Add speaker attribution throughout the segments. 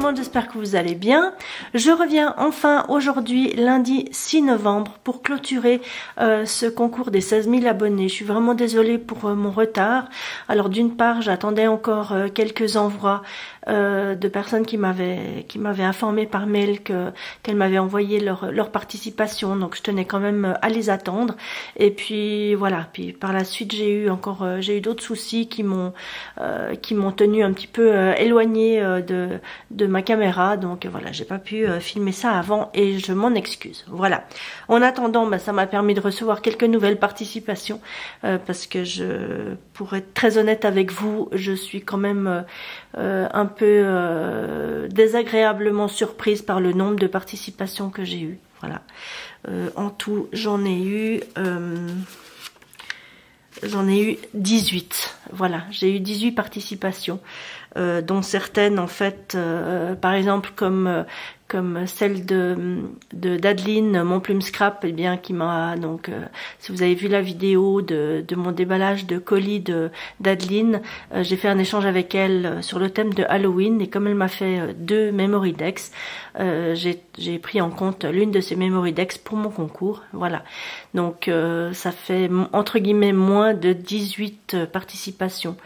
Speaker 1: monde, j'espère que vous allez bien. Je reviens enfin aujourd'hui, lundi 6 novembre, pour clôturer ce concours des 16 000 abonnés. Je suis vraiment désolée pour mon retard. Alors d'une part, j'attendais encore quelques envois de personnes qui m'avaient informé par mail qu'elles m'avaient envoyé leur participation, donc je tenais quand même à les attendre. Et puis voilà, puis par la suite j'ai eu d'autres soucis qui m'ont tenu un petit peu éloignée de ma caméra, donc voilà, j'ai pas pu filmer ça avant et je m'en excuse. Voilà. En attendant, ça m'a permis de recevoir quelques nouvelles participations parce que pour être très honnête avec vous, je suis quand même un peu désagréablement surprise par le nombre de participations que j'ai eu. Voilà. En tout, j'en ai eu 18. Voilà, j'ai eu 18 participations, dont certaines en fait, par exemple comme celle d'Adeline, mon plume scrap, eh bien qui m'a donc, si vous avez vu la vidéo de mon déballage de colis d'Adeline, j'ai fait un échange avec elle sur le thème de Halloween et comme elle m'a fait 2 memory decks, j'ai pris en compte l'une de ces memory decks pour mon concours. Voilà, donc ça fait entre guillemets moins de 18 participations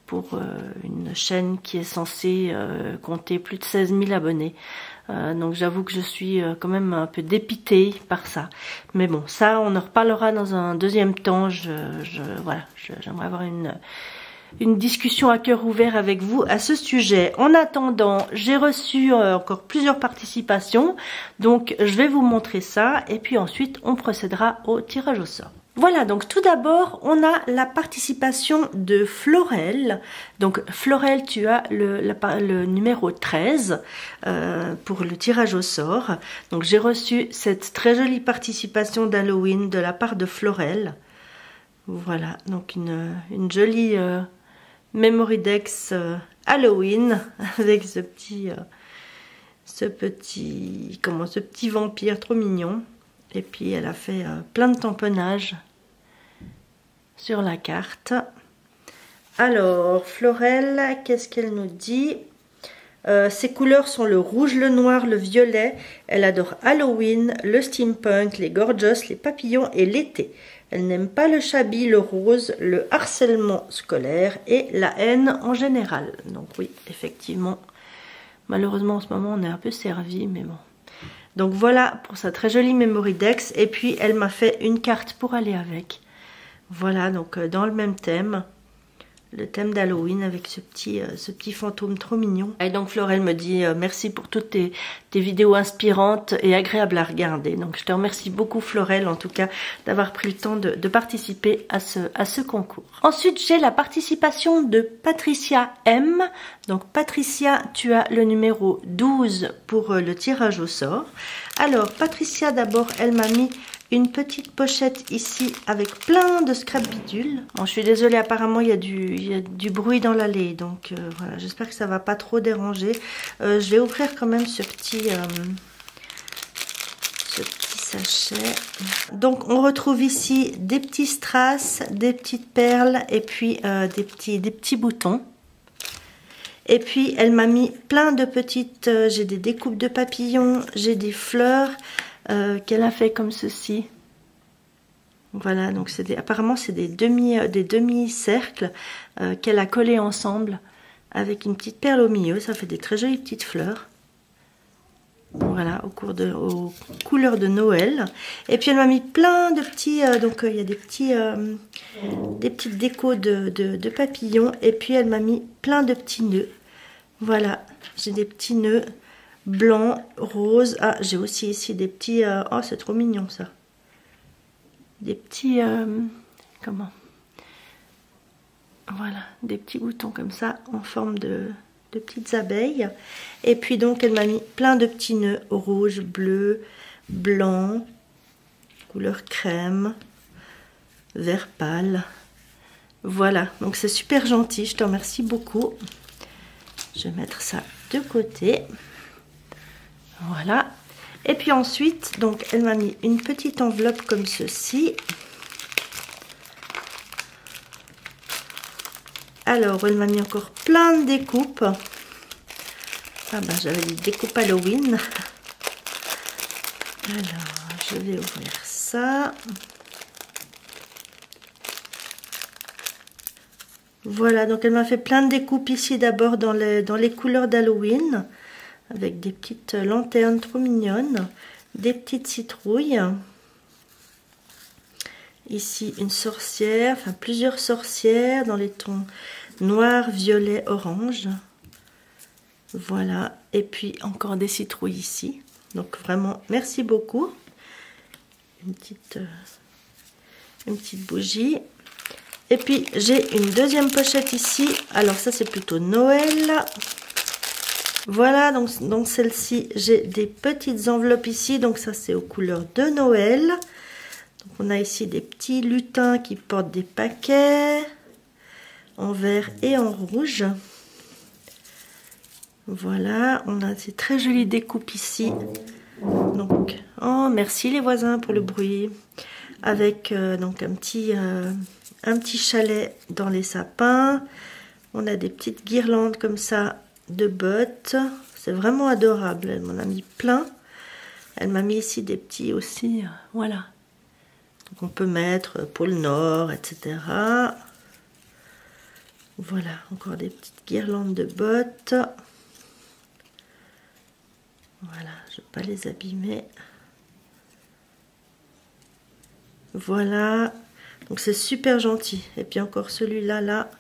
Speaker 1: pour une chaîne qui est censée compter plus de 16 000 abonnés. Donc j'avoue que je suis quand même un peu dépitée par ça. Mais bon, ça on en reparlera dans un deuxième temps. Voilà, j'aimerais avoir une discussion à cœur ouvert avec vous à ce sujet. En attendant, j'ai reçu encore plusieurs participations. Donc je vais vous montrer ça et puis ensuite on procédera au tirage au sort. Voilà, donc tout d'abord, on a la participation de Florel. Donc Florel, tu as le numéro 13 pour le tirage au sort. Donc j'ai reçu cette très jolie participation d'Halloween de la part de Florel. Voilà, donc une jolie Memory Decks Halloween avec ce petit vampire trop mignon. Et puis elle a fait plein de tamponnages sur la carte. Alors Florel, qu'est-ce qu'elle nous dit? Ses couleurs sont le rouge, le noir, le violet. Elle adore Halloween, le steampunk, les gorgeous, les papillons et l'été. Elle n'aime pas le shabby, le rose, le harcèlement scolaire et la haine en général. Donc oui, effectivement, malheureusement en ce moment on est un peu servi, mais bon. Donc voilà pour sa très jolie Memory Decks. Et puis elle m'a fait une carte pour aller avec. Voilà, donc dans le même thème. Le thème d'Halloween avec ce petit fantôme trop mignon. Et donc Florel me dit merci pour toutes tes vidéos inspirantes et agréables à regarder. Donc je te remercie beaucoup Florel en tout cas d'avoir pris le temps de participer à ce concours. Ensuite j'ai la participation de Patricia M. Donc Patricia, tu as le numéro 12 pour le tirage au sort. Alors Patricia d'abord elle m'a mis une petite pochette ici avec plein de scrap bidules. Bon, je suis désolée, apparemment il y a du bruit dans l'allée, donc voilà, j'espère que ça va pas trop déranger. Je vais ouvrir quand même ce petit sachet. Donc on retrouve ici des petits strass, des petites perles et puis des petits boutons. Et puis elle m'a mis plein de petites, j'ai des découpes de papillons, j'ai des fleurs. Qu'elle a fait comme ceci. Voilà, donc apparemment c'est des demi-cercles qu'elle a collés ensemble avec une petite perle au milieu. Ça fait des très jolies petites fleurs. Voilà, aux couleurs de Noël. Et puis elle m'a mis plein de petits, donc il y a des petites décos de papillons. Et puis elle m'a mis plein de petits nœuds. Voilà, j'ai des petits nœuds blanc, rose. Ah, j'ai aussi ici des petits... oh, c'est trop mignon ça. Des petits... comment? Voilà, des petits boutons comme ça en forme de petites abeilles. Et puis donc elle m'a mis plein de petits nœuds rouge, bleu, blanc, couleur crème, vert pâle. Voilà, donc c'est super gentil, je te remercie beaucoup. Je vais mettre ça de côté. Voilà. Et puis ensuite, donc elle m'a mis une petite enveloppe comme ceci. Alors, elle m'a mis encore plein de découpes. Ah ben j'avais dit découpe Halloween. Alors je vais ouvrir ça. Voilà, donc elle m'a fait plein de découpes ici d'abord dans les couleurs d'Halloween, avec des petites lanternes trop mignonnes, des petites citrouilles. Ici une sorcière, enfin plusieurs sorcières dans les tons noir, violet, orange. Voilà, et puis encore des citrouilles ici. Donc vraiment, merci beaucoup. Une petite bougie. Et puis j'ai une deuxième pochette ici. Alors ça c'est plutôt Noël. Voilà, donc dans celle-ci j'ai des petites enveloppes ici. Donc ça c'est aux couleurs de Noël. Donc on a ici des petits lutins qui portent des paquets en vert et en rouge. Voilà, on a ces très jolies découpes ici. Donc, oh merci les voisins pour le bruit. Avec donc un petit chalet dans les sapins. On a des petites guirlandes comme ça de bottes. C'est vraiment adorable. Elle m'en a mis plein. Elle m'a mis ici des petits aussi. Voilà. Donc on peut mettre pôle Nord, etc. Voilà, encore des petites guirlandes de bottes. Voilà, je ne vais pas les abîmer. Voilà, donc c'est super gentil. Et puis encore celui-là, là,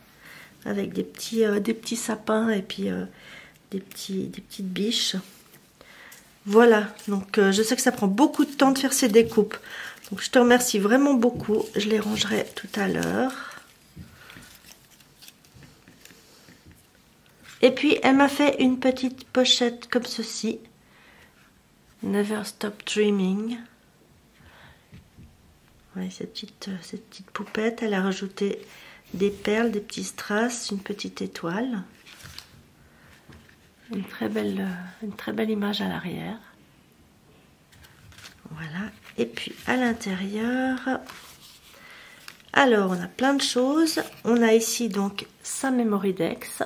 Speaker 1: avec des petits sapins et puis des petites biches. Voilà, donc je sais que ça prend beaucoup de temps de faire ces découpes. Donc je te remercie vraiment beaucoup. Je les rangerai tout à l'heure. Et puis elle m'a fait une petite pochette comme ceci. Never Stop Dreaming. Ouais, cette petite poupette, elle a rajouté des perles, des petits strass, une petite étoile. Une très belle image à l'arrière. Voilà. Et puis à l'intérieur, alors on a plein de choses. On a ici donc sa Memory Dex,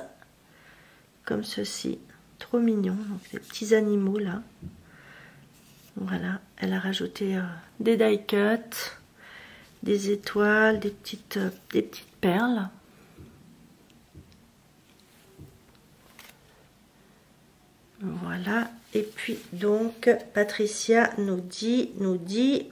Speaker 1: comme ceci, trop mignon. Donc des petits animaux là. Voilà, elle a rajouté des die cuts, des étoiles, des petites perles. Voilà, et puis donc Patricia nous dit,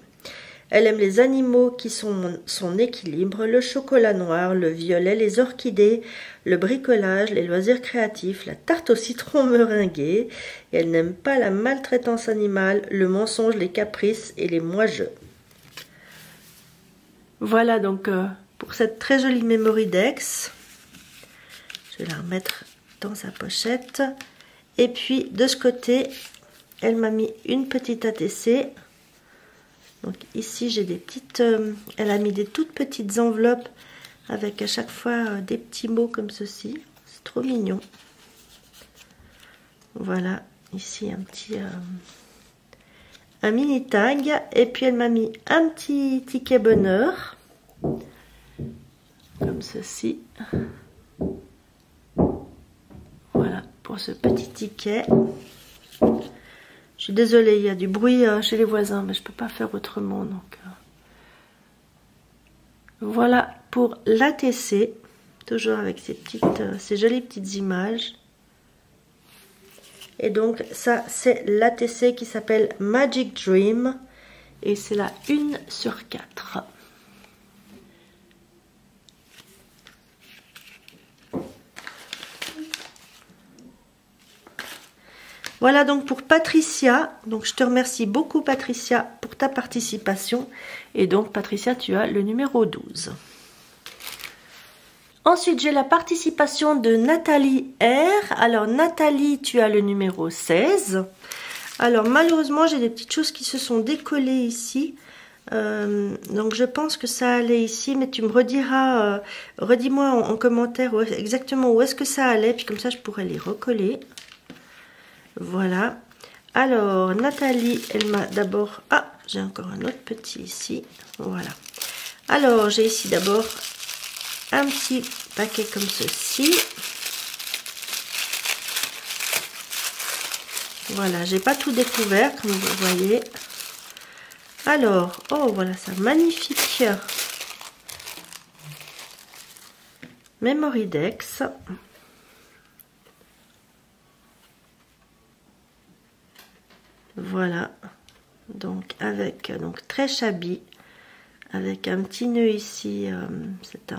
Speaker 1: elle aime les animaux qui sont son équilibre, le chocolat noir, le violet, les orchidées, le bricolage, les loisirs créatifs, la tarte au citron meringuée. Et elle n'aime pas la maltraitance animale, le mensonge, les caprices et les moi-je. Voilà donc pour cette très jolie Memory Dex. Je vais la remettre dans sa pochette. Et puis de ce côté, elle m'a mis une petite ATC. Donc ici j'ai des petites, elle a mis des toutes petites enveloppes avec à chaque fois des petits mots comme ceci. C'est trop mignon. Voilà, ici un mini tag. Et puis elle m'a mis un petit ticket bonheur. Comme ceci. Voilà, pour ce petit ticket. Je suis désolée, il y a du bruit chez les voisins, mais je ne peux pas faire autrement. Donc, voilà pour l'ATC, toujours avec ces jolies petites images. Et donc ça, c'est l'ATC qui s'appelle Magic Dream. Et c'est la 1/4. Voilà donc pour Patricia. Donc je te remercie beaucoup Patricia pour ta participation. Et donc Patricia, tu as le numéro 12. Ensuite j'ai la participation de Nathalie R. Alors Nathalie, tu as le numéro 16. Alors malheureusement j'ai des petites choses qui se sont décollées ici. Donc je pense que ça allait ici, mais tu me rediras, redis-moi en commentaire exactement où est-ce que ça allait, puis comme ça je pourrais les recoller. Voilà. Alors, Nathalie, elle m'a d'abord... Ah, j'ai encore un autre petit ici. Voilà. Alors, j'ai ici d'abord un petit paquet comme ceci. Voilà, j'ai pas tout découvert comme vous voyez. Alors, oh voilà ça, magnifique Memory Dex. Voilà, donc avec très shabby, avec un petit nœud ici, c'est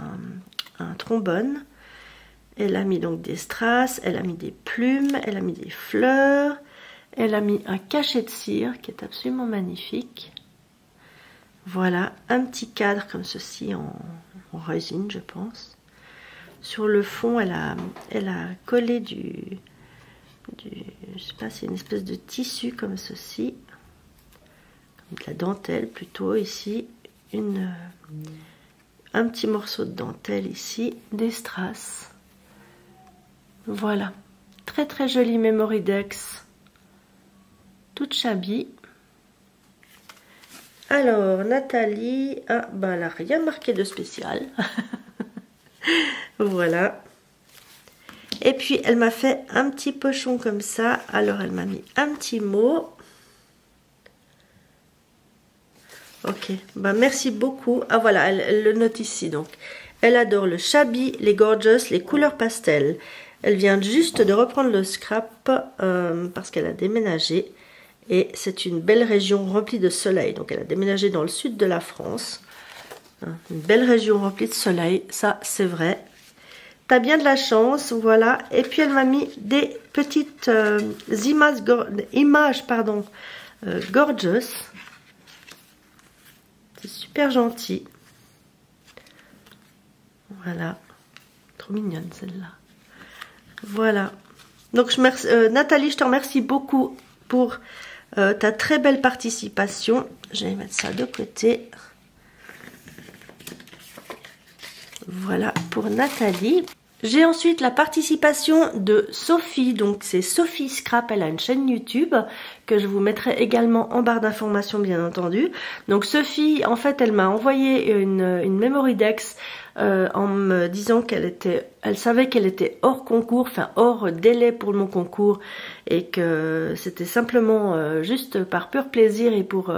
Speaker 1: un trombone. Elle a mis donc des strass, elle a mis des plumes, elle a mis des fleurs, elle a mis un cachet de cire qui est absolument magnifique. Voilà, un petit cadre comme ceci en résine, je pense. Sur le fond, elle a collé je sais pas, c'est une espèce de tissu comme ceci, comme de la dentelle plutôt ici, un petit morceau de dentelle ici, des strass. Voilà, très très jolie Memory Dex, toute shabby. Alors Nathalie, ah bah elle n'a rien marqué de spécial. Voilà. Et puis elle m'a fait un petit pochon comme ça. Alors elle m'a mis un petit mot. Ok, bah merci beaucoup. Ah voilà, elle le note ici donc. Elle adore le shabby, les gorgeous, les couleurs pastel. Elle vient juste de reprendre le scrap parce qu'elle a déménagé. Et c'est une belle région remplie de soleil. Donc elle a déménagé dans le sud de la France. Une belle région remplie de soleil, ça c'est vrai. T'as bien de la chance, voilà. Et puis elle m'a mis des petites images gorgeous. C'est super gentil. Voilà. Trop mignonne celle-là. Voilà. Donc Nathalie, je te remercie beaucoup pour ta très belle participation. Je vais mettre ça de côté. Voilà pour Nathalie. J'ai ensuite la participation de Sophie, donc c'est Sophie Scrap, elle a une chaîne YouTube que je vous mettrai également en barre d'informations bien entendu. Donc Sophie, en fait, elle m'a envoyé une Memory Dex en me disant elle savait qu'elle était hors concours, enfin hors délai pour mon concours et que c'était simplement juste par pur plaisir et pour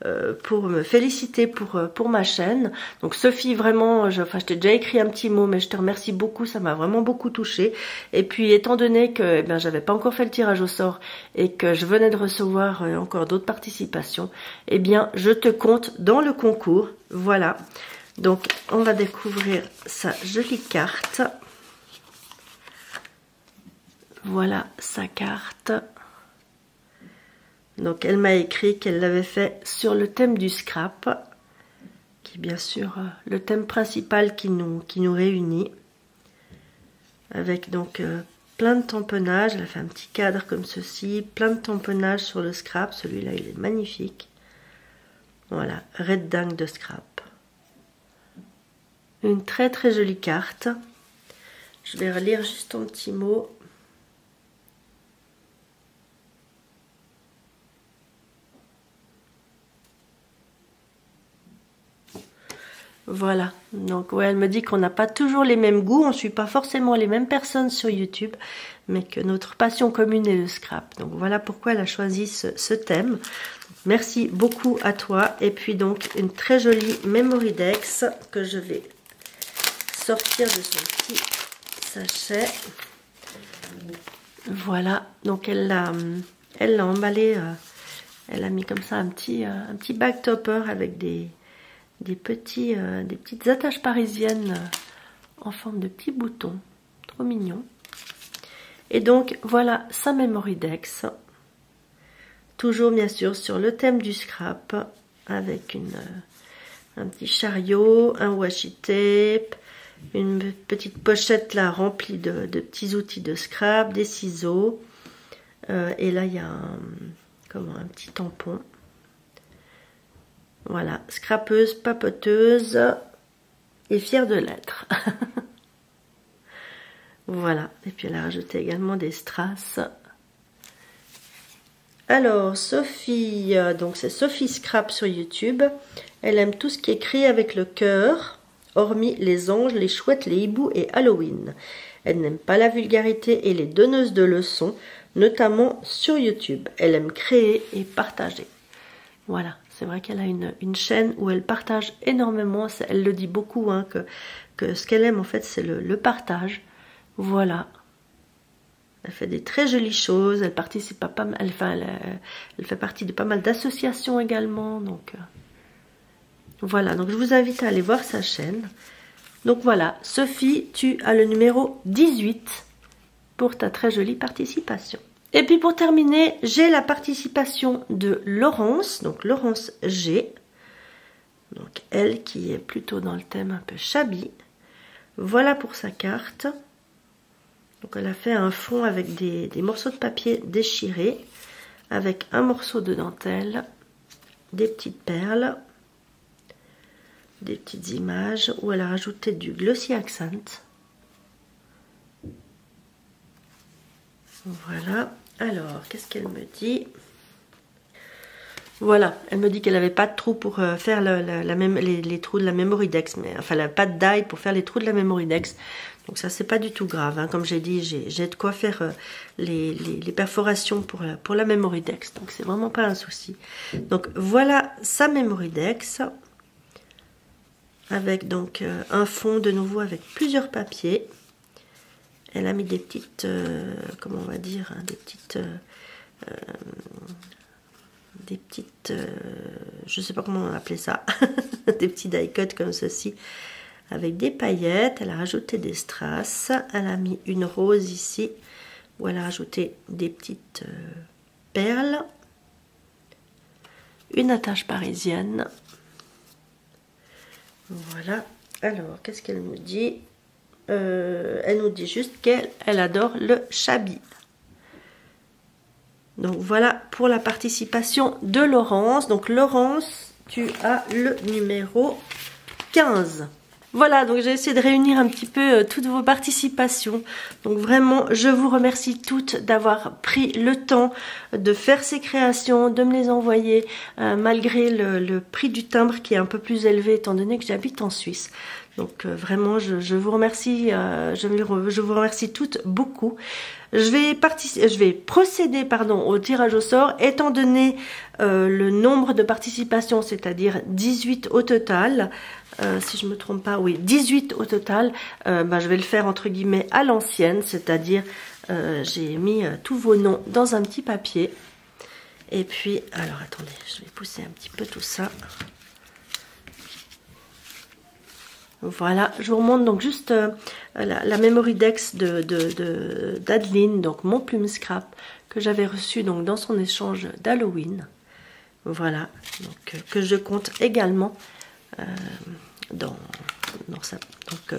Speaker 1: me féliciter pour ma chaîne. Donc Sophie, vraiment, je t'ai déjà écrit un petit mot, mais je te remercie beaucoup, ça m'a vraiment beaucoup touchée. Et puis étant donné que j'avais pas encore fait le tirage au sort et que je venais de recevoir encore d'autres participations, eh bien je te compte dans le concours. Voilà. Donc on va découvrir sa jolie carte. Voilà sa carte. Donc elle m'a écrit qu'elle l'avait fait sur le thème du scrap, qui est bien sûr le thème principal qui nous réunit. Avec donc plein de tamponnages. Elle a fait un petit cadre comme ceci, plein de tamponnages sur le scrap. Celui-là il est magnifique. Voilà, Red Dingue de scrap. Une très très jolie carte. Je vais relire juste un petit mot. Voilà, donc ouais, elle me dit qu'on n'a pas toujours les mêmes goûts, on ne suit pas forcément les mêmes personnes sur YouTube, mais que notre passion commune est le scrap. Donc voilà pourquoi elle a choisi ce thème. Merci beaucoup à toi. Et puis donc une très jolie Memory Dex que je vais sortir de son petit sachet. Voilà, donc elle l'a emballé, elle a mis comme ça un petit bag topper avec des petites attaches parisiennes en forme de petits boutons, trop mignon. Et donc voilà sa Memory Dex, toujours bien sûr sur le thème du scrap, avec un petit chariot, un washi tape, une petite pochette là remplie de petits outils de scrap, des ciseaux, et là il y a un petit tampon. Voilà, scrapeuse, papoteuse et fière de l'être. Voilà, et puis elle a rajouté également des strass. Alors, Sophie, donc c'est Sophie Scrap sur YouTube. Elle aime tout ce qui est écrit avec le cœur, hormis les anges, les chouettes, les hiboux et Halloween. Elle n'aime pas la vulgarité et les donneuses de leçons. notamment sur YouTube. Elle aime créer et partager. Voilà, c'est vrai qu'elle a une chaîne où elle partage énormément. Elle le dit beaucoup, hein, que ce qu'elle aime en fait, c'est le partage. Voilà. Elle fait des très jolies choses. Elle participe à pas mal. Elle fait partie de pas mal d'associations également. Donc voilà. Donc je vous invite à aller voir sa chaîne. Donc voilà, Sophie, tu as le numéro 18 pour ta très jolie participation. Et puis pour terminer, j'ai la participation de Laurence, donc Laurence G. Donc elle qui est plutôt dans le thème un peu shabby. Voilà pour sa carte. Donc elle a fait un fond avec des morceaux de papier déchirés, avec un morceau de dentelle, des petites perles, des petites images où elle a rajouté du glossy accent. Voilà. Alors, qu'est-ce qu'elle me dit? Voilà, elle me dit qu'elle n'avait pas de trou pour faire les trous de la memory dex, mais enfin, elle n'a pas de die pour faire les trous de la memory dex. Donc ça, c'est pas du tout grave, hein. Comme j'ai dit, j'ai de quoi faire les perforations pour la memory dex. Donc c'est vraiment pas un souci. Donc voilà sa memory dex. Avec donc un fond de nouveau avec plusieurs papiers. Elle a mis des petites, comment on va dire, hein, des petites, je sais pas comment on appelait ça, des petits die cuts comme ceci, avec des paillettes. Elle a rajouté des strass. Elle a mis une rose ici, où elle a rajouté des petites perles. Une attache parisienne. Voilà. Alors, qu'est-ce qu'elle nous dit? Elle nous dit juste qu'elle adore le shabby. Donc voilà pour la participation de Laurence. Donc Laurence, tu as le numéro 15. Voilà, donc j'ai essayé de réunir un petit peu toutes vos participations. Donc vraiment, je vous remercie toutes d'avoir pris le temps de faire ces créations, de me les envoyer, malgré le prix du timbre qui est un peu plus élevé étant donné que j'habite en Suisse. Donc vraiment, je vous remercie, je vous remercie toutes beaucoup. Je vais procéder au tirage au sort, étant donné le nombre de participations, c'est-à-dire 18 au total. Si je me trompe pas, oui, 18 au total. Je vais le faire entre guillemets à l'ancienne, c'est-à-dire j'ai mis tous vos noms dans un petit papier. Et puis, alors attendez, je vais pousser un petit peu tout ça. Voilà, je vous remonte donc juste la memory dex d'Adeline, donc mon plume scrap que j'avais reçu donc dans son échange d'Halloween. Voilà, donc que je compte également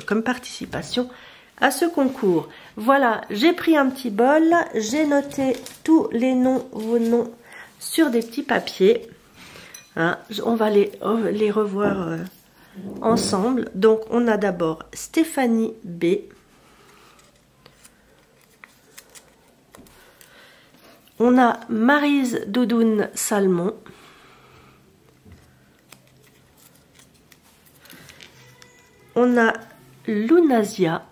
Speaker 1: comme participation à ce concours. Voilà, j'ai pris un petit bol, j'ai noté tous les noms, vos noms sur des petits papiers. Hein, on va les revoir ensemble. Donc on a d'abord Stéphanie B. On a Maryse Doudoune Salmon. On a Lunasia.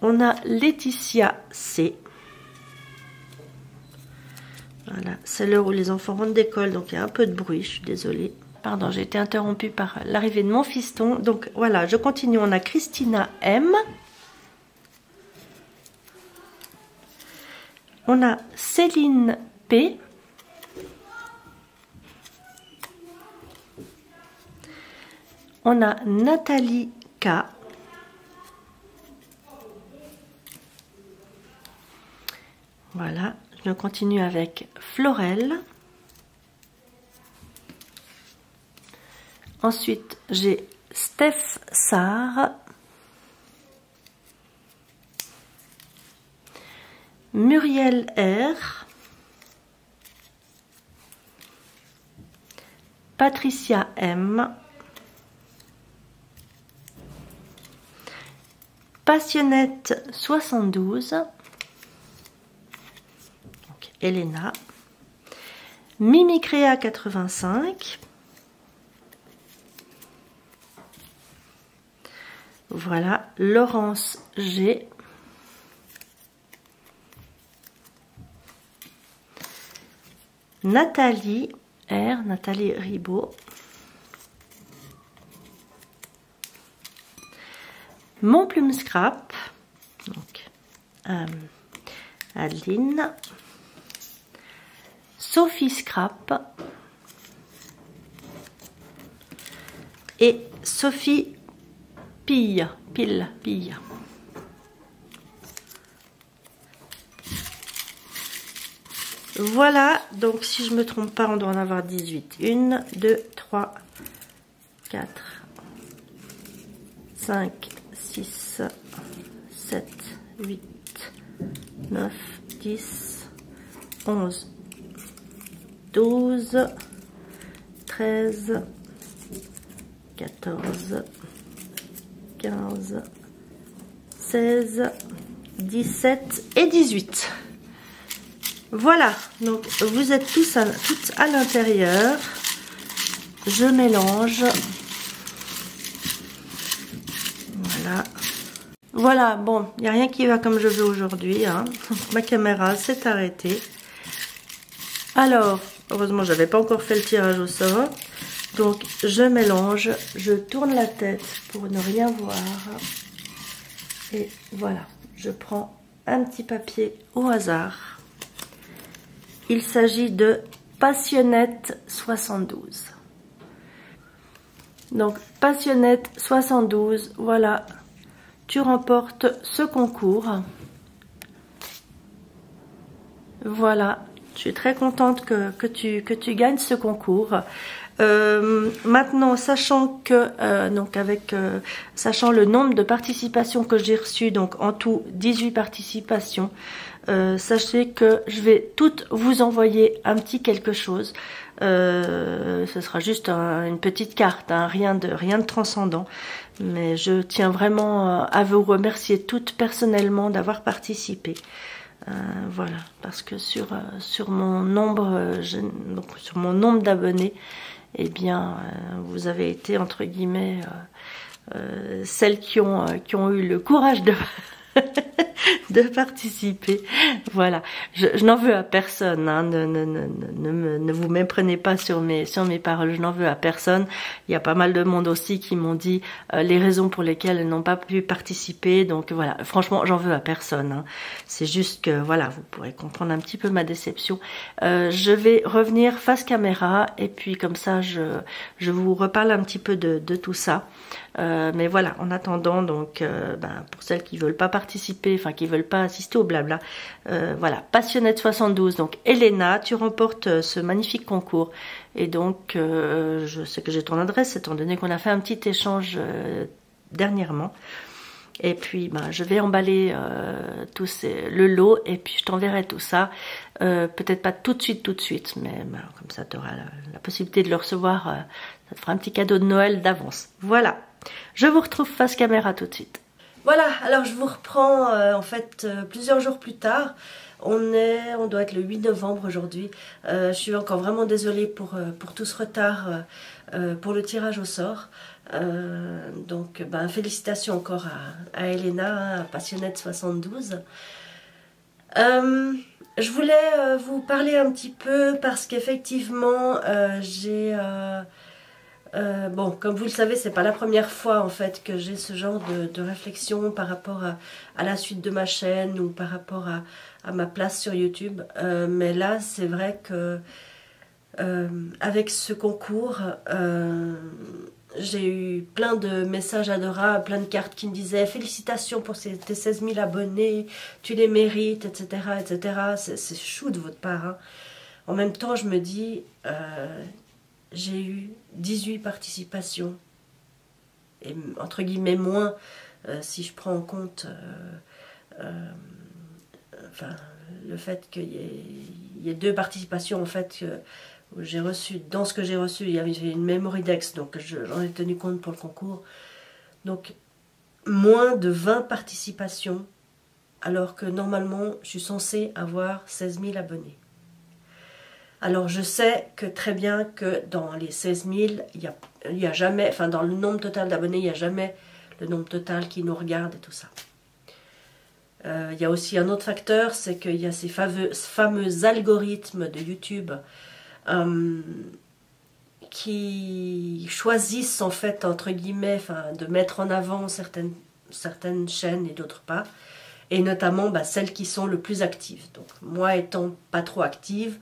Speaker 1: On a Laetitia C. Voilà, c'est l'heure où les enfants rentrent d'école, donc il y a un peu de bruit, je suis désolée. Pardon, j'ai été interrompue par l'arrivée de mon fiston. Donc voilà, je continue. On a Christina M. On a Céline P. On a Nathalie K. Voilà, je continue avec Florelle. Ensuite, j'ai Steph Sarr. Muriel R. Patricia M. Passionnette 72. Donc, Elena. Mimicréa 85. Voilà, Laurence G. Nathalie R, Nathalie Ribaud. Mon Plume Scrap, donc Adeline. Sophie Scrap et Sophie Pille. Voilà, donc si je me trompe pas, on doit en avoir 18. 1, 2, 3, 4, 5, 6, 7, 8, 9, 10, 11, 12, 13, 14, 15, 16, 17 et 18. Voilà, donc vous êtes toutes à l'intérieur. Je mélange. Voilà. Voilà, bon, il n'y a rien qui va comme je veux aujourd'hui. Hein. Ma caméra s'est arrêtée. Alors, heureusement, je n'avais pas encore fait le tirage au sort. Donc, je mélange, je tourne la tête pour ne rien voir. Et voilà, je prends un petit papier au hasard. Il s'agit de Passionnette 72. Donc, Passionnette 72, voilà, tu remportes ce concours. Voilà, je suis très contente que tu gagnes ce concours. Maintenant, sachant que sachant le nombre de participations que j'ai reçues, donc en tout 18 participations, sachez que je vais toutes vous envoyer un petit quelque chose. Ce sera juste une petite carte, hein, rien de transcendant. Mais je tiens vraiment à vous remercier toutes personnellement d'avoir participé. Voilà, parce que sur mon nombre, sur mon nombre d'abonnés, eh bien, vous avez été entre guillemets celles qui ont eu le courage de de participer. Voilà, je n'en veux à personne, hein. Ne vous méprenez pas sur mes paroles, je n'en veux à personne. Il y a pas mal de monde aussi qui m'ont dit les raisons pour lesquelles elles n'ont pas pu participer, donc voilà, franchement j'en veux à personne, hein. C'est juste que voilà, vous pourrez comprendre un petit peu ma déception. Je vais revenir face caméra et puis comme ça je vous reparle un petit peu de tout ça. Mais voilà, en attendant, donc pour celles qui veulent pas participer, enfin qui veulent pas assister au blabla, voilà, Passionnette 72, donc Elena, tu remportes ce magnifique concours. Et donc je sais que j'ai ton adresse étant donné qu'on a fait un petit échange dernièrement. Et puis je vais emballer le lot et puis je t'enverrai tout ça. Peut-être pas tout de suite, mais comme ça tu auras la possibilité de le recevoir. Ça te fera un petit cadeau de Noël d'avance. Voilà, je vous retrouve face caméra tout de suite. Voilà, alors je vous reprends en fait plusieurs jours plus tard. On doit être le 8 novembre aujourd'hui. Je suis encore vraiment désolée pour tout ce retard pour le tirage au sort. Donc félicitations encore à Elena, à Passionnette 72. Je voulais vous parler un petit peu parce qu'effectivement j'ai bon, comme vous le savez, c'est pas la première fois en fait que j'ai ce genre de réflexion par rapport à la suite de ma chaîne ou par rapport à ma place sur YouTube. Mais là, c'est vrai que avec ce concours, j'ai eu plein de messages adorables, plein de cartes qui me disaient félicitations pour tes 16 000 abonnés, tu les mérites, etc. etc. C'est chou de votre part, hein. En même temps, je me dis, j'ai eu 18 participations, et entre guillemets moins, si je prends en compte enfin, le fait qu'il y ait 2 participations en fait où j'ai reçu, dans ce que j'ai reçu, il y avait une memory dex, donc j'en ai tenu compte pour le concours. Donc moins de 20 participations, alors que normalement je suis censée avoir 16 000 abonnés. Alors je sais que très bien que dans les 16 000, il y a jamais, enfin dans le nombre total d'abonnés, il n'y a jamais le nombre total qui nous regarde et tout ça. Il y a aussi un autre facteur, c'est qu'il y a ces fameux algorithmes de YouTube qui choisissent en fait, entre guillemets, de mettre en avant certaines chaînes et d'autres pas, et notamment celles qui sont le plus actives. Donc moi étant pas trop active,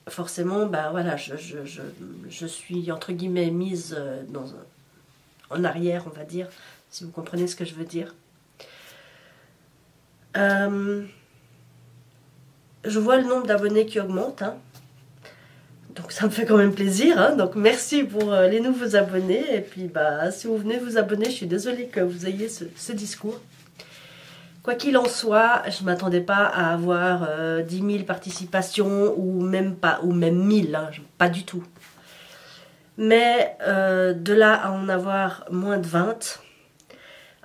Speaker 1: forcément voilà, je suis entre guillemets mise en arrière, on va dire, si vous comprenez ce que je veux dire. Je vois le nombre d'abonnés qui augmente, hein. Donc ça me fait quand même plaisir, hein. Donc merci pour les nouveaux abonnés. Et puis si vous venez vous abonner, je suis désolée que vous ayez ce discours. Quoi qu'il en soit, je ne m'attendais pas à avoir 10 000 participations ou même 1000, hein, pas du tout. Mais de là à en avoir moins de 20,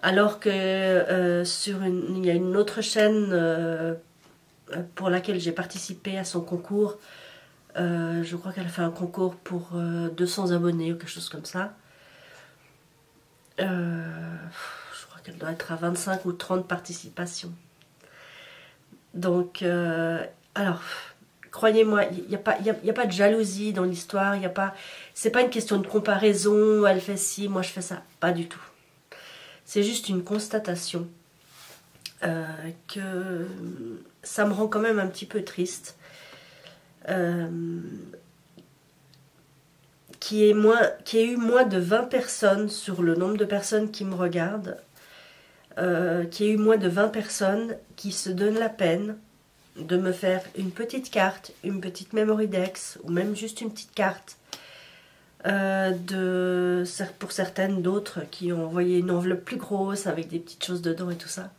Speaker 1: alors que il y a une autre chaîne pour laquelle j'ai participé à son concours. Je crois qu'elle a fait un concours pour 200 abonnés ou quelque chose comme ça. Je crois qu'elle doit être à 25 ou 30 participations. Donc, alors, croyez-moi, il n'y a pas de jalousie dans l'histoire. C'est pas une question de comparaison. Elle fait ci, moi je fais ça. Pas du tout. C'est juste une constatation que ça me rend quand même un petit peu triste. Qu'il y ait eu moins de 20 personnes sur le nombre de personnes qui me regardent, qu'il y ait eu moins de 20 personnes qui se donnent la peine de me faire une petite carte, une petite memory dex, ou même juste une petite carte, pour certaines d'autres qui ont envoyé une enveloppe plus grosse avec des petites choses dedans et tout ça.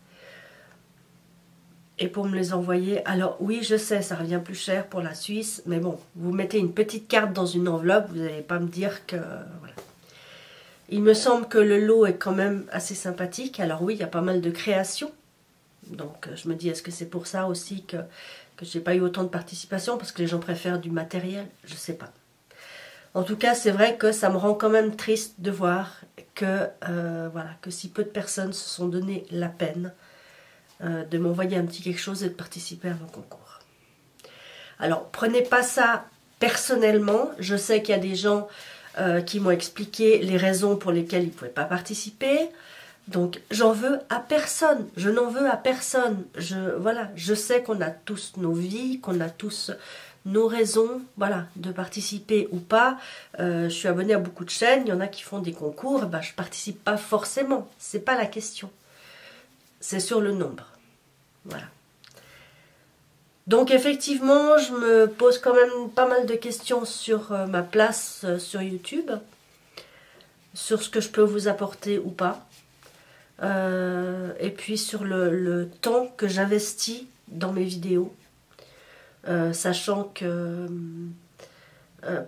Speaker 1: Et pour me les envoyer, alors oui je sais ça revient plus cher pour la Suisse, mais bon, vous mettez une petite carte dans une enveloppe, vous n'allez pas me dire que... Voilà. Il me semble que le lot est quand même assez sympathique, alors oui il y a pas mal de créations, donc je me dis est-ce que c'est pour ça aussi que j'ai pas eu autant de participation, parce que les gens préfèrent du matériel, je sais pas. En tout cas c'est vrai que ça me rend quand même triste de voir que, voilà, que si peu de personnes se sont donné la peine de m'envoyer un petit quelque chose et de participer à mon concours. Alors, prenez pas ça personnellement. Je sais qu'il y a des gens qui m'ont expliqué les raisons pour lesquelles ils ne pouvaient pas participer. Donc, j'en veux à personne. Je n'en veux à personne. Voilà, je sais qu'on a tous nos vies, qu'on a tous nos raisons, voilà, de participer ou pas. Je suis abonnée à beaucoup de chaînes. Il y en a qui font des concours. Je ne participe pas forcément. C'est pas la question. C'est sur le nombre. Voilà. Donc effectivement, je me pose quand même pas mal de questions sur ma place sur YouTube, sur ce que je peux vous apporter ou pas, et puis sur le temps que j'investis dans mes vidéos, sachant que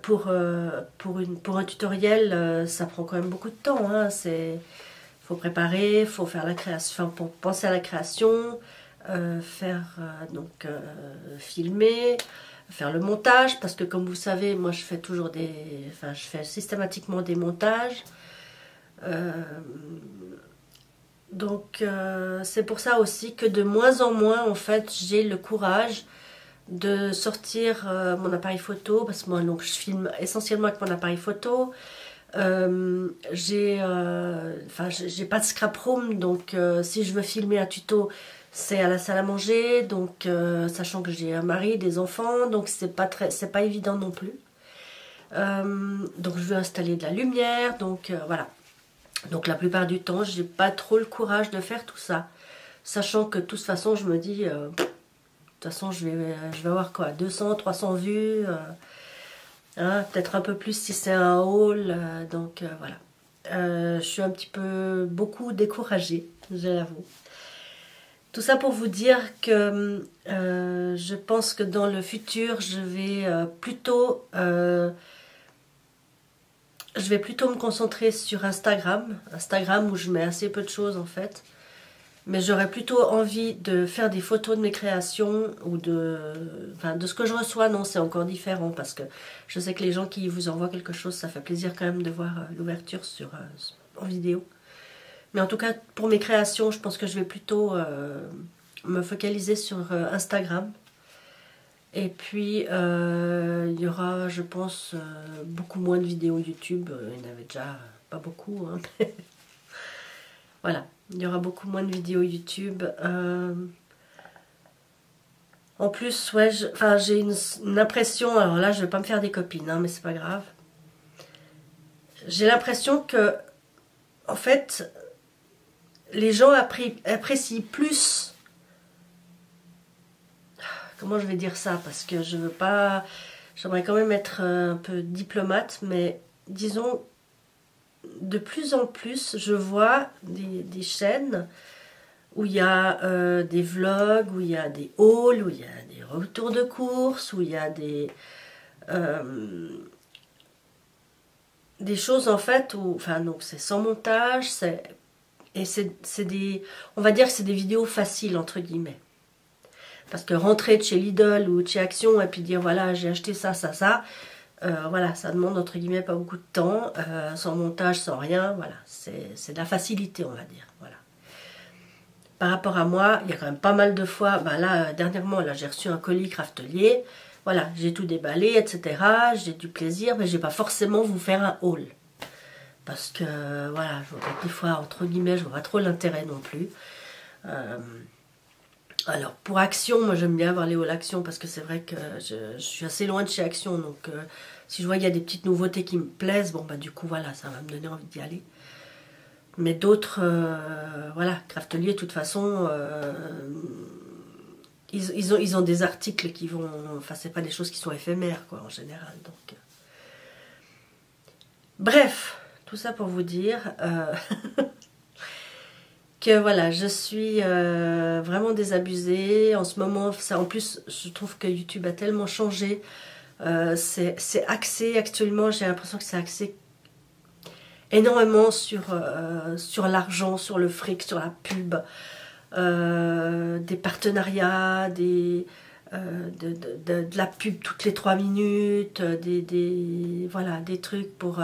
Speaker 1: pour un tutoriel, ça prend quand même beaucoup de temps, hein. Faut préparer, faut faire la création, pour penser à la création, filmer, faire le montage, parce que comme vous savez, moi je fais toujours je fais systématiquement des montages. C'est pour ça aussi que de moins en moins, en fait, j'ai le courage de sortir mon appareil photo, parce que moi, donc, je filme essentiellement avec mon appareil photo. J'ai pas de scrap room, donc si je veux filmer un tuto, c'est à la salle à manger, donc sachant que j'ai un mari, des enfants, donc c'est pas évident non plus. Donc je veux installer de la lumière, donc voilà. Donc la plupart du temps, j'ai pas trop le courage de faire tout ça, sachant que de toute façon, je me dis, de toute façon, je vais avoir quoi, 200, 300 vues. Hein, peut-être un peu plus si c'est un haul, voilà. Je suis un petit peu beaucoup découragée, je l'avoue. Tout ça pour vous dire que je pense que dans le futur, je vais plutôt me concentrer sur Instagram où je mets assez peu de choses en fait. Mais j'aurais plutôt envie de faire des photos de mes créations ou enfin, de ce que je reçois. Non, c'est encore différent parce que je sais que les gens qui vous envoient quelque chose, ça fait plaisir quand même de voir l'ouverture en vidéo. Mais en tout cas, pour mes créations, je pense que je vais plutôt me focaliser sur Instagram. Et puis, il y aura, je pense, beaucoup moins de vidéos YouTube. Il n'y en avait déjà pas beaucoup, hein. Voilà, il y aura beaucoup moins de vidéos YouTube. En plus, ouais, j'ai une impression, alors là, je vais pas me faire des copines, hein, mais c'est pas grave. J'ai l'impression que, en fait, les gens apprécient plus. Comment je vais dire ça? Parce que je veux pas... J'aimerais quand même être un peu diplomate, mais disons, de plus en plus, je vois des chaînes où il y a des vlogs, où il y a des hauls, où il y a des retours de course, où il y a des choses en fait, où, enfin donc c'est sans montage, et c'est des... On va dire que c'est des vidéos faciles, entre guillemets. Parce que rentrer de chez Lidl ou de chez Action et puis dire voilà j'ai acheté ça, voilà, ça demande entre guillemets pas beaucoup de temps, sans montage, sans rien, voilà, c'est de la facilité on va dire, voilà. Par rapport à moi, il y a quand même pas mal de fois, ben là dernièrement là j'ai reçu un colis Craftelier, voilà, j'ai tout déballé, etc. J'ai du plaisir, mais j'ai pas forcément vous faire un haul. Parce que voilà, je vois des fois entre guillemets, je vois pas trop l'intérêt non plus. Alors, pour Action, moi j'aime bien avoir les hauls Action parce que c'est vrai que je suis assez loin de chez Action. Donc, si je vois qu'il y a des petites nouveautés qui me plaisent, bon, bah du coup, voilà, ça va me donner envie d'y aller. Mais d'autres, voilà, Craftelier, de toute façon, ils ont des articles qui vont... Enfin, c'est pas des choses qui sont éphémères, quoi, en général. Donc, bref, tout ça pour vous dire... que voilà, je suis vraiment désabusée. En ce moment, ça, en plus, je trouve que YouTube a tellement changé. C'est axé actuellement, j'ai l'impression que c'est axé énormément sur l'argent, sur le fric, sur la pub, des partenariats, de la pub toutes les 3 minutes, voilà, des trucs pour...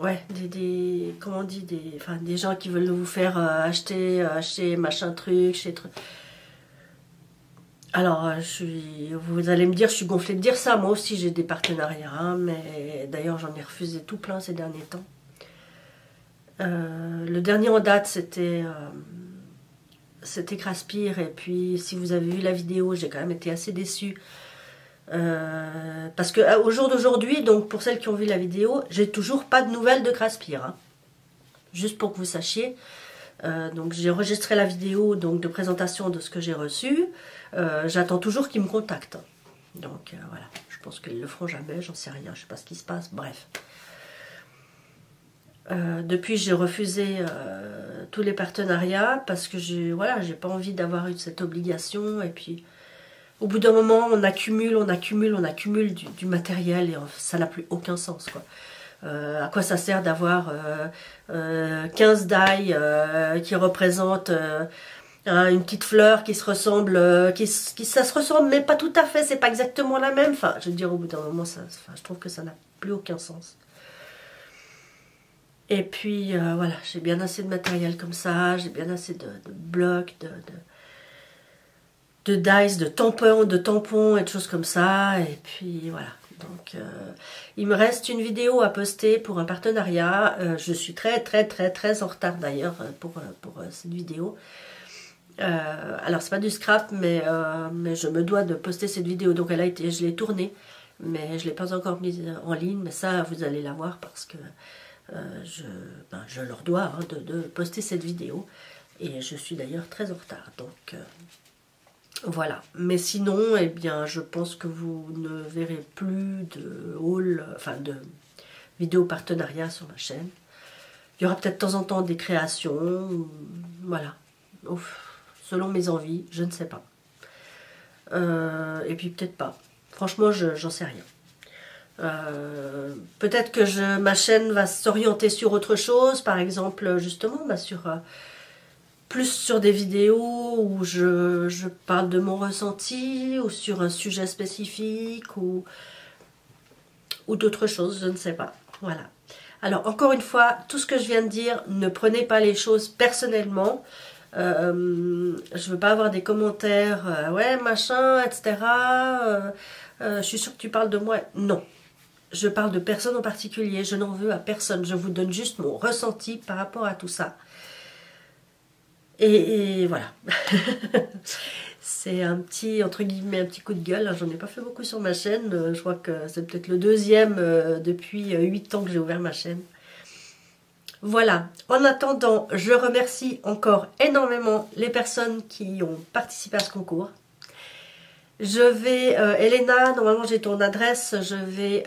Speaker 1: ouais, comment on dit, des gens qui veulent vous faire acheter machin truc, chez truc. Alors, vous allez me dire, je suis gonflée de dire ça. Moi aussi, j'ai des partenariats, hein, mais d'ailleurs, j'en ai refusé tout plein ces derniers temps. Le dernier en date, c'était Craspire. Et puis, si vous avez vu la vidéo, j'ai quand même été assez déçue. Parce que au jour d'aujourd'hui, donc pour celles qui ont vu la vidéo, j'ai toujours pas de nouvelles de Craspire, hein. Juste pour que vous sachiez. Donc j'ai enregistré la vidéo donc de présentation de ce que j'ai reçu. J'attends toujours qu'ils me contactent. Donc voilà, je pense qu'ils le feront jamais, j'en sais rien, je sais pas ce qui se passe, bref. Depuis j'ai refusé tous les partenariats parce que voilà, j'ai pas envie d'avoir eu cette obligation et puis au bout d'un moment on accumule du matériel et ça n'a plus aucun sens quoi. À quoi ça sert d'avoir 15 die qui représentent une petite fleur qui se ressemble, ça se ressemble mais pas tout à fait, c'est pas exactement la même. Enfin, je veux dire, au bout d'un moment, je trouve que ça n'a plus aucun sens. Et puis, voilà, j'ai bien assez de matériel comme ça, j'ai bien assez de blocs, de dice, de tampons et de choses comme ça. Et puis, voilà. Donc, il me reste une vidéo à poster pour un partenariat. Je suis très en retard d'ailleurs pour cette vidéo. Alors c'est pas du scrap, mais je me dois de poster cette vidéo. Donc je l'ai tournée, mais je l'ai pas encore mise en ligne. Mais ça, vous allez la voir parce que je leur dois hein, de poster cette vidéo. Et je suis d'ailleurs très en retard. Donc voilà. Mais sinon, eh bien, je pense que vous ne verrez plus de haul, enfin de vidéos partenariat sur ma chaîne. Il y aura peut-être de temps en temps des créations, voilà. Ouf. Selon mes envies, je ne sais pas. Et puis peut-être pas. Franchement, j'en sais rien. Peut-être que ma chaîne va s'orienter sur autre chose, par exemple justement plus sur des vidéos où je parle de mon ressenti, ou sur un sujet spécifique, ou d'autres choses, je ne sais pas. Voilà. Alors encore une fois, tout ce que je viens de dire, ne prenez pas les choses personnellement. Je veux pas avoir des commentaires, ouais machin, etc. Je suis sûre que tu parles de moi. Non. Je parle de personne en particulier, je n'en veux à personne. Je vous donne juste mon ressenti par rapport à tout ça. Et voilà. C'est un petit, entre guillemets, un petit coup de gueule. J'en ai pas fait beaucoup sur ma chaîne. Je crois que c'est peut-être le deuxième depuis 8 ans que j'ai ouvert ma chaîne. Voilà. En attendant, je remercie encore énormément les personnes qui ont participé à ce concours. Je vais, Elena, normalement j'ai ton adresse, je vais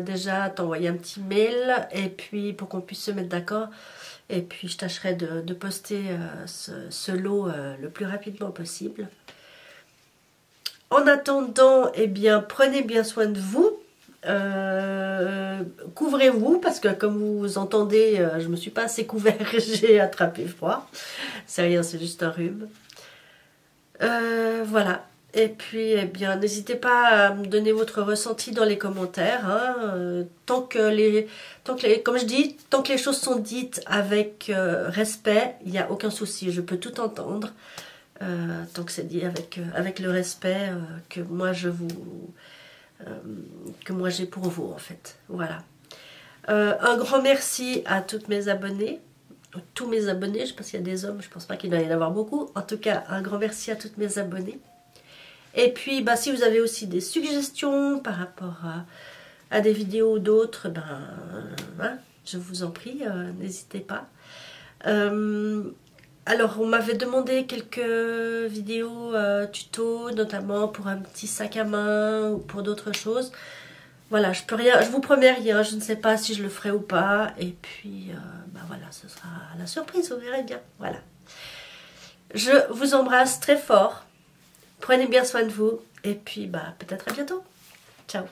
Speaker 1: déjà t'envoyer un petit mail, et puis pour qu'on puisse se mettre d'accord, et puis je tâcherai de poster ce lot le plus rapidement possible. En attendant, eh bien, prenez bien soin de vous, couvrez-vous, parce que comme vous entendez, je me suis pas assez couvert, j'ai attrapé froid, c'est rien, c'est juste un rhume. Voilà. Et puis, eh bien, n'hésitez pas à me donner votre ressenti dans les commentaires. Hein. Comme je dis, tant que les choses sont dites avec respect, il n'y a aucun souci. Je peux tout entendre. Tant que c'est dit avec le respect que moi j'ai pour vous, en fait. Voilà. Un grand merci à toutes mes abonnées. Tous mes abonnés, je pense qu'il y a des hommes, je pense pas qu'il doit y en avoir beaucoup. En tout cas, un grand merci à toutes mes abonnées. Et puis, bah, si vous avez aussi des suggestions par rapport à des vidéos ou d'autres, ben, hein, je vous en prie, n'hésitez pas. Alors, on m'avait demandé quelques vidéos tuto, notamment pour un petit sac à main ou pour d'autres choses. Voilà, je vous promets rien, je ne sais pas si je le ferai ou pas. Et puis, bah voilà, ce sera la surprise, vous verrez bien. Voilà. Je vous embrasse très fort. Prenez bien soin de vous. Et puis, bah, peut-être à bientôt. Ciao.